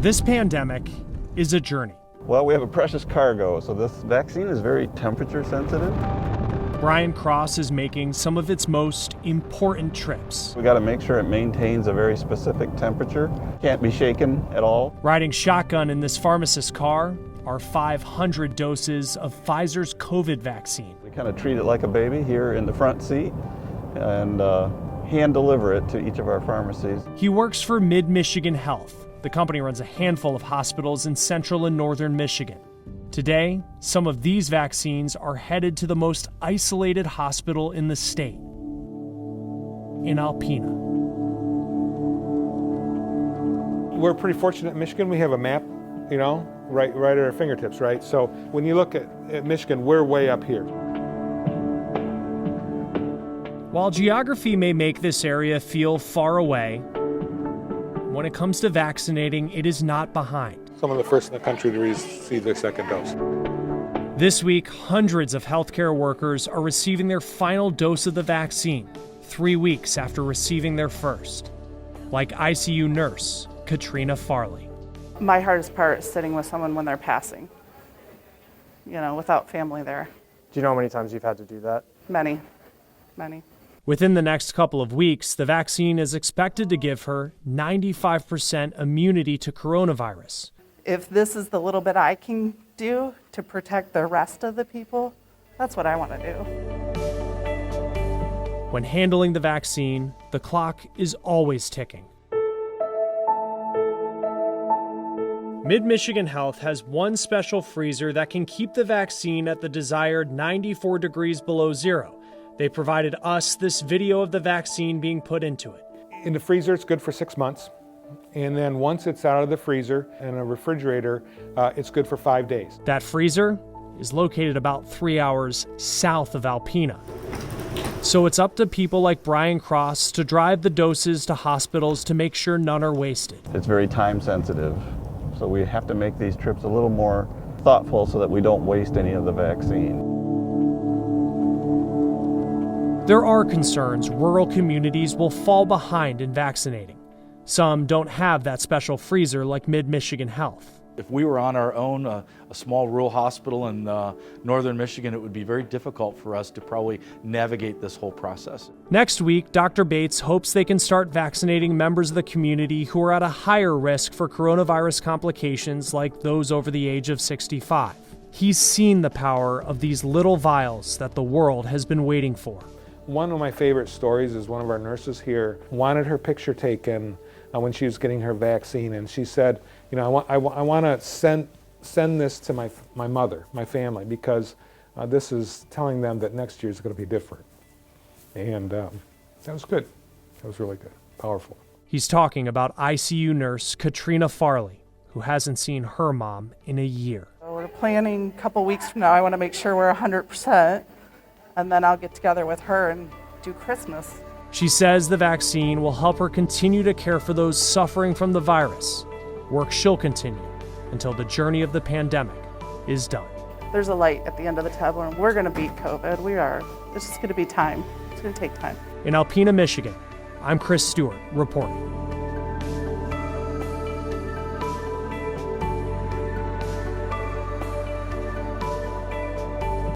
This pandemic is a journey. Well, we have a precious cargo, so this vaccine is very temperature sensitive. Brian Cross is making some of its most important trips. We got to make sure it maintains a very specific temperature. Can't be shaken at all. Riding shotgun in this pharmacist's car are 500 doses of Pfizer's COVID vaccine. We kind of treat it like a baby here in the front seat and hand deliver it to each of our pharmacies. He works for Mid-Michigan Health. The company runs a handful of hospitals in central and northern Michigan. Today, some of these vaccines are headed to the most isolated hospital in the state, in Alpena. We're pretty fortunate in Michigan. We have a map, right at our fingertips, right? So when you look at Michigan, we're way up here. While geography may make this area feel far away, when it comes to vaccinating, it is not behind. Some of the first in the country to receive their second dose. This week, hundreds of healthcare workers are receiving their final dose of the vaccine, 3 weeks after receiving their first. Like ICU nurse Katrina Farley. My hardest part is sitting with someone when they're passing, without family there. Do you know how many times you've had to do that? Many. Within the next couple of weeks, the vaccine is expected to give her 95% immunity to coronavirus. If this is the little bit I can do to protect the rest of the people, that's what I want to do. When handling the vaccine, the clock is always ticking. Mid-Michigan Health has one special freezer that can keep the vaccine at the desired 94 degrees below zero. They provided us this video of the vaccine being put into it. In the freezer, it's good for 6 months. And then once it's out of the freezer in a refrigerator, it's good for 5 days. That freezer is located about 3 hours south of Alpena. So it's up to people like Brian Cross to drive the doses to hospitals to make sure none are wasted. It's very time sensitive, so we have to make these trips a little more thoughtful so that we don't waste any of the vaccine. There are concerns rural communities will fall behind in vaccinating. Some don't have that special freezer like Mid-Michigan Health. If we were on our own, a small rural hospital in northern Michigan, it would be very difficult for us to probably navigate this whole process. Next week, Dr. Bates hopes they can start vaccinating members of the community who are at a higher risk for coronavirus complications like those over the age of 65. He's seen the power of these little vials that the world has been waiting for. One of my favorite stories is one of our nurses here wanted her picture taken when she was getting her vaccine, and she said, I want to send this to my mother, my family, because this is telling them that next year is going to be different. And that was good. That was really good, powerful. He's talking about ICU nurse Katrina Farley, who hasn't seen her mom in a year. So we're planning a couple weeks from now. I want to make sure we're 100%, and then I'll get together with her and do Christmas. She says the vaccine will help her continue to care for those suffering from the virus, work she'll continue until the journey of the pandemic is done. There's a light at the end of the tunnel, and we're going to beat COVID. We are. It's just going to be time. It's going to take time. In Alpena, Michigan, I'm Chris Stewart reporting.